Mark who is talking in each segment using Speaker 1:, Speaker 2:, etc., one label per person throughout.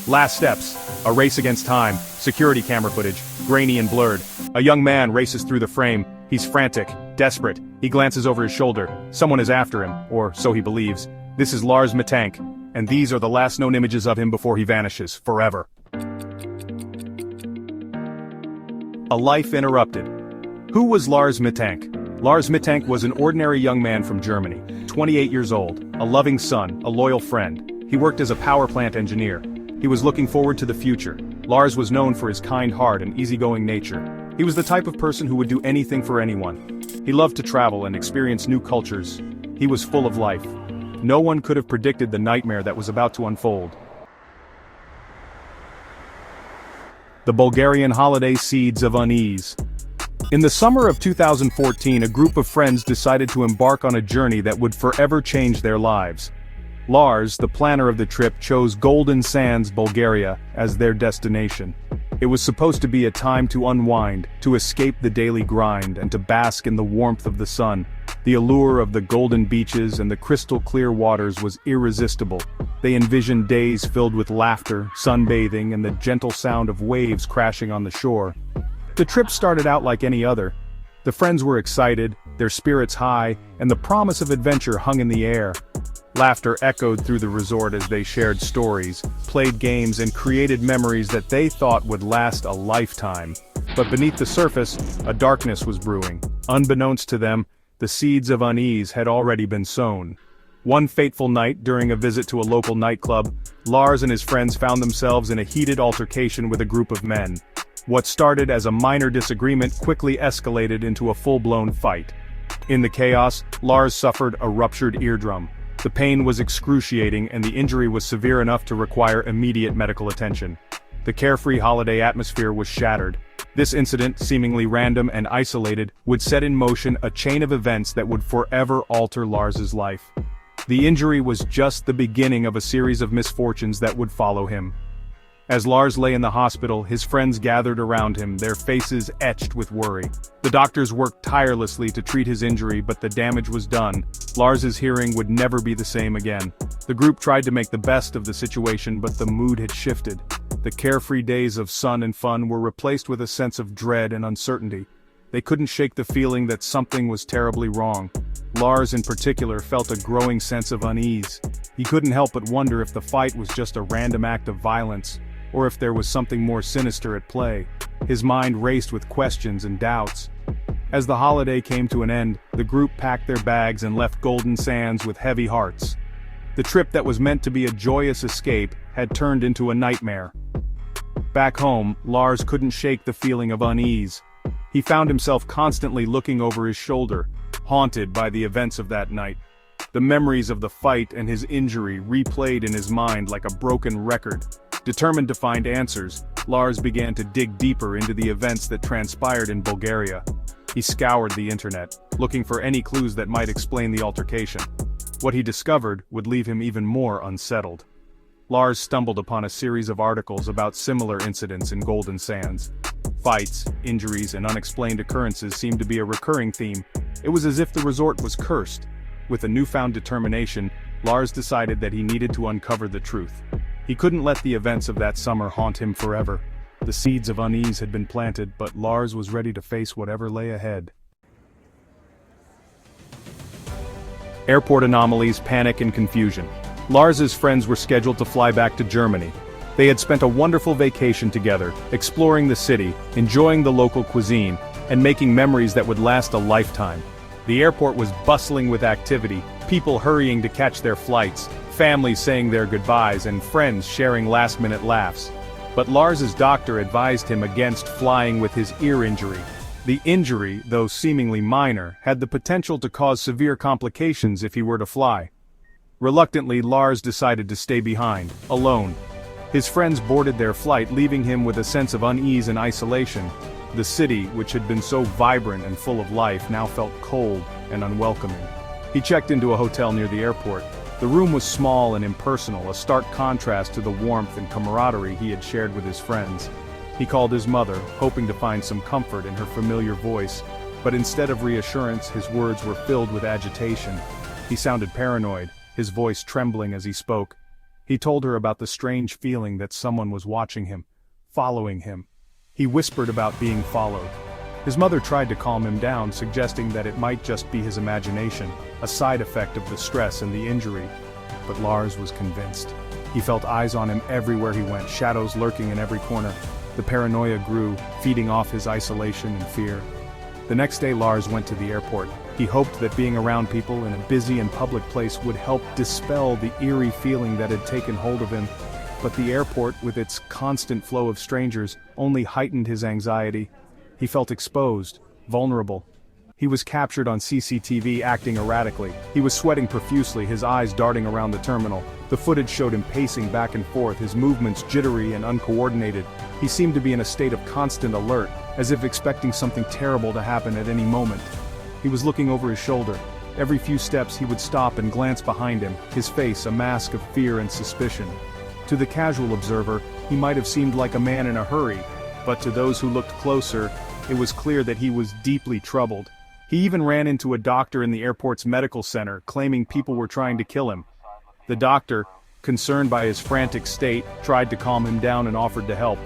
Speaker 1: Last steps. A race against time. Security camera footage. Grainy and blurred. A young man races through the frame. He's frantic. Desperate. He glances over his shoulder. Someone is after him, or so he believes. This is Lars Mittank, and these are the last known images of him before he vanishes, forever. A life interrupted. Who was Lars Mittank? Lars Mittank was an ordinary young man from Germany, 28 years old, a loving son, a loyal friend. He worked as a power plant engineer. He was looking forward to the future. Lars was known for his kind heart and easygoing nature. He was the type of person who would do anything for anyone. He loved to travel and experience new cultures. He was full of life. No one could have predicted the nightmare that was about to unfold. The Bulgarian holiday seeds of unease. In the summer of 2014, a group of friends decided to embark on a journey that would forever change their lives. Lars, the planner of the trip, chose Golden Sands, Bulgaria, as their destination. It was supposed to be a time to unwind, to escape the daily grind, and to bask in the warmth of the sun. The allure of the golden beaches and the crystal-clear waters was irresistible. They envisioned days filled with laughter, sunbathing, and the gentle sound of waves crashing on the shore. The trip started out like any other. The friends were excited, their spirits high, and the promise of adventure hung in the air. Laughter echoed through the resort as they shared stories, played games, and created memories that they thought would last a lifetime. But beneath the surface, a darkness was brewing. Unbeknownst to them, the seeds of unease had already been sown. One fateful night, during a visit to a local nightclub, Lars and his friends found themselves in a heated altercation with a group of men. What started as a minor disagreement quickly escalated into a full-blown fight. In the chaos, Lars suffered a ruptured eardrum. The pain was excruciating and the injury was severe enough to require immediate medical attention. The carefree holiday atmosphere was shattered. This incident, seemingly random and isolated, would set in motion a chain of events that would forever alter Lars's life. The injury was just the beginning of a series of misfortunes that would follow him. As Lars lay in the hospital, his friends gathered around him, their faces etched with worry. The doctors worked tirelessly to treat his injury, but the damage was done. Lars's hearing would never be the same again. The group tried to make the best of the situation, but the mood had shifted. The carefree days of sun and fun were replaced with a sense of dread and uncertainty. They couldn't shake the feeling that something was terribly wrong. Lars in particular felt a growing sense of unease. He couldn't help but wonder if the fight was just a random act of violence, or if there was something more sinister at play. His mind raced with questions and doubts. As the holiday came to an end, the group packed their bags and left Golden Sands with heavy hearts. The trip that was meant to be a joyous escape had turned into a nightmare. Back home, Lars couldn't shake the feeling of unease. He found himself constantly looking over his shoulder, haunted by the events of that night. The memories of the fight and his injury replayed in his mind like a broken record. Determined to find answers, Lars began to dig deeper into the events that transpired in Bulgaria. He scoured the internet, looking for any clues that might explain the altercation. What he discovered would leave him even more unsettled. Lars stumbled upon a series of articles about similar incidents in Golden Sands. Fights, injuries, and unexplained occurrences seemed to be a recurring theme. It was as if the resort was cursed. With a newfound determination, Lars decided that he needed to uncover the truth. He couldn't let the events of that summer haunt him forever. The seeds of unease had been planted, but Lars was ready to face whatever lay ahead. Airport anomalies, panic, and confusion. Lars's friends were scheduled to fly back to Germany. They had spent a wonderful vacation together, exploring the city, enjoying the local cuisine, and making memories that would last a lifetime. The airport was bustling with activity, people hurrying to catch their flights, families saying their goodbyes, and friends sharing last-minute laughs. But Lars's doctor advised him against flying with his ear injury. The injury, though seemingly minor, had the potential to cause severe complications if he were to fly. Reluctantly, Lars decided to stay behind, alone. His friends boarded their flight, leaving him with a sense of unease and isolation. The city, which had been so vibrant and full of life, now felt cold and unwelcoming. He checked into a hotel near the airport. The room was small and impersonal, a stark contrast to the warmth and camaraderie he had shared with his friends. He called his mother, hoping to find some comfort in her familiar voice, but instead of reassurance, his words were filled with agitation. He sounded paranoid, his voice trembling as he spoke. He told her about the strange feeling that someone was watching him, following him. He whispered about being followed. His mother tried to calm him down, suggesting that it might just be his imagination, a side effect of the stress and the injury. But Lars was convinced. He felt eyes on him everywhere he went, shadows lurking in every corner. The paranoia grew, feeding off his isolation and fear. The next day Lars went to the airport. He hoped that being around people in a busy and public place would help dispel the eerie feeling that had taken hold of him. But the airport, with its constant flow of strangers, only heightened his anxiety. He felt exposed, vulnerable. He was captured on CCTV acting erratically. He was sweating profusely, his eyes darting around the terminal. The footage showed him pacing back and forth, his movements jittery and uncoordinated. He seemed to be in a state of constant alert, as if expecting something terrible to happen at any moment. He was looking over his shoulder. Every few steps he would stop and glance behind him, his face a mask of fear and suspicion. To the casual observer, he might have seemed like a man in a hurry, but to those who looked closer, it was clear that he was deeply troubled. He even ran into a doctor in the airport's medical center, claiming people were trying to kill him. The doctor, concerned by his frantic state, tried to calm him down and offered to help.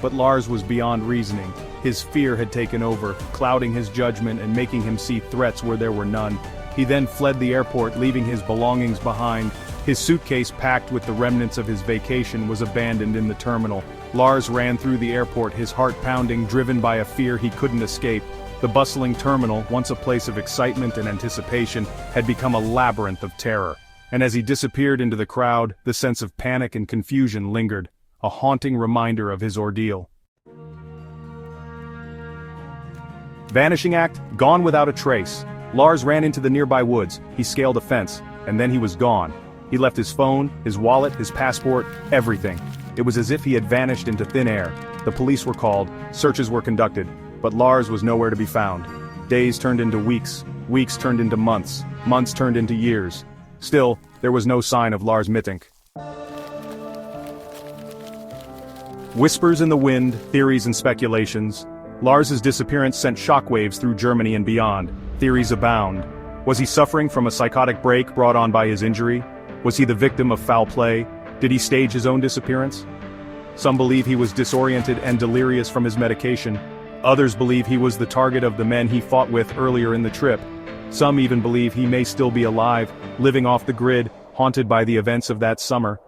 Speaker 1: But Lars was beyond reasoning. His fear had taken over, clouding his judgment and making him see threats where there were none. He then fled the airport, leaving his belongings behind. His suitcase, packed with the remnants of his vacation, was abandoned in the terminal. Lars ran through the airport, his heart pounding, driven by a fear he couldn't escape. The bustling terminal, once a place of excitement and anticipation, had become a labyrinth of terror. And as he disappeared into the crowd, the sense of panic and confusion lingered, a haunting reminder of his ordeal. Vanishing act, gone without a trace. Lars ran into the nearby woods. He scaled a fence, and then he was gone. He left his phone, his wallet, his passport, everything. It was as if he had vanished into thin air. The police were called, searches were conducted, but Lars was nowhere to be found. Days turned into weeks, weeks turned into months, months turned into years. Still, there was no sign of Lars Mittank. Whispers in the wind, theories and speculations. Lars's disappearance sent shockwaves through Germany and beyond. Theories abound. Was he suffering from a psychotic break brought on by his injury? Was he the victim of foul play? Did he stage his own disappearance? Some believe he was disoriented and delirious from his medication. Others believe he was the target of the men he fought with earlier in the trip. Some even believe he may still be alive, living off the grid, haunted by the events of that summer.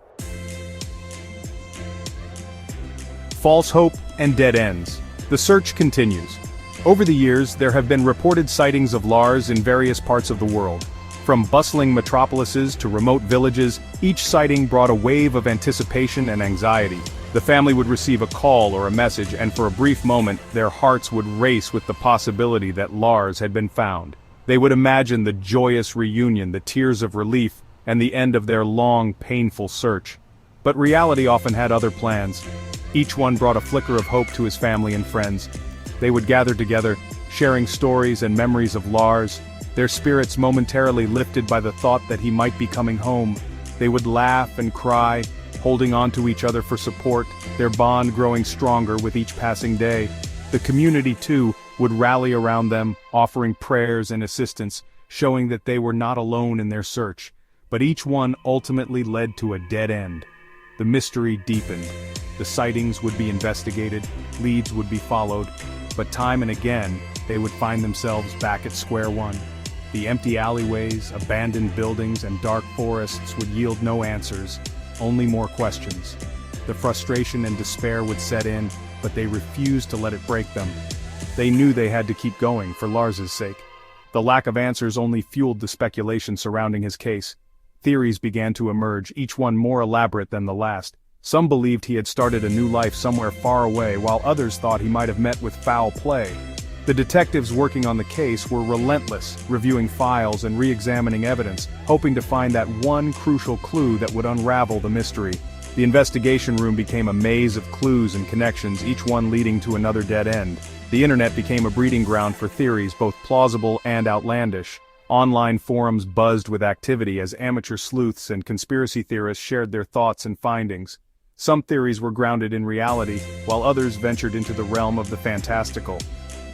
Speaker 1: False hope and dead ends. The search continues. Over the years, there have been reported sightings of Lars in various parts of the world. From bustling metropolises to remote villages, each sighting brought a wave of anticipation and anxiety. The family would receive a call or a message, and for a brief moment, their hearts would race with the possibility that Lars had been found. They would imagine the joyous reunion, the tears of relief, and the end of their long, painful search. But reality often had other plans. Each one brought a flicker of hope to his family and friends. They would gather together, sharing stories and memories of Lars, their spirits momentarily lifted by the thought that he might be coming home. They would laugh and cry, holding on to each other for support, their bond growing stronger with each passing day. The community, too, would rally around them, offering prayers and assistance, showing that they were not alone in their search. But each one ultimately led to a dead end. The mystery deepened. The sightings would be investigated, leads would be followed, but time and again, they would find themselves back at square one. The empty alleyways, abandoned buildings, and dark forests would yield no answers, only more questions. The frustration and despair would set in, but they refused to let it break them. They knew they had to keep going for Lars's sake. The lack of answers only fueled the speculation surrounding his case. Theories began to emerge, each one more elaborate than the last. Some believed he had started a new life somewhere far away, while others thought he might have met with foul play. The detectives working on the case were relentless, reviewing files and re-examining evidence, hoping to find that one crucial clue that would unravel the mystery. The investigation room became a maze of clues and connections, each one leading to another dead end. The internet became a breeding ground for theories both plausible and outlandish. Online forums buzzed with activity as amateur sleuths and conspiracy theorists shared their thoughts and findings. Some theories were grounded in reality, while others ventured into the realm of the fantastical.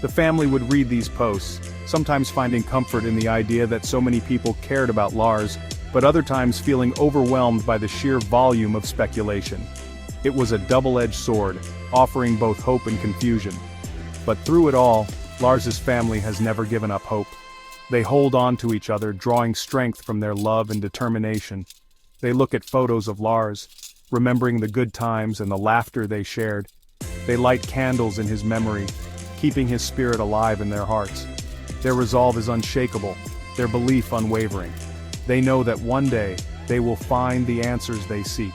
Speaker 1: The family would read these posts, sometimes finding comfort in the idea that so many people cared about Lars, but other times feeling overwhelmed by the sheer volume of speculation. It was a double-edged sword, offering both hope and confusion. But through it all, Lars's family has never given up hope. They hold on to each other, drawing strength from their love and determination. They look at photos of Lars, remembering the good times and the laughter they shared. They light candles in his memory, keeping his spirit alive in their hearts. Their resolve is unshakable, their belief unwavering. They know that one day, they will find the answers they seek.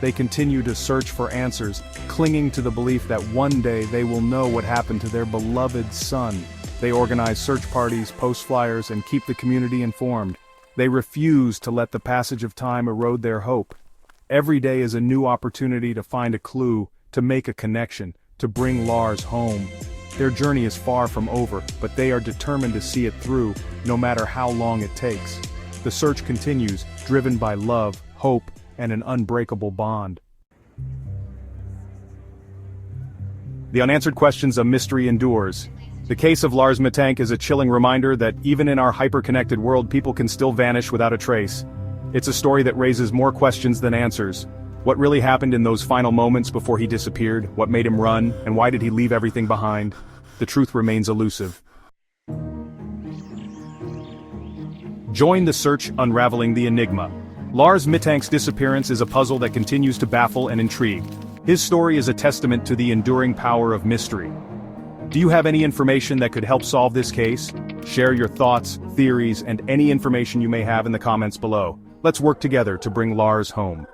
Speaker 1: They continue to search for answers, clinging to the belief that one day they will know what happened to their beloved son. They organize search parties, post flyers, and keep the community informed. They refuse to let the passage of time erode their hope. Every day is a new opportunity to find a clue, to make a connection, to bring Lars home. Their journey is far from over, but they are determined to see it through, no matter how long it takes. The search continues, driven by love, hope, and an unbreakable bond. The unanswered questions of mystery endures. The case of Lars Mittank is a chilling reminder that even in our hyper-connected world, people can still vanish without a trace. It's a story that raises more questions than answers. What really happened in those final moments before he disappeared? What made him run? And why did he leave everything behind? The truth remains elusive. Join the search, unraveling the enigma. Lars Mittank's disappearance is a puzzle that continues to baffle and intrigue. His story is a testament to the enduring power of mystery. Do you have any information that could help solve this case? Share your thoughts, theories, and any information you may have in the comments below. Let's work together to bring Lars home.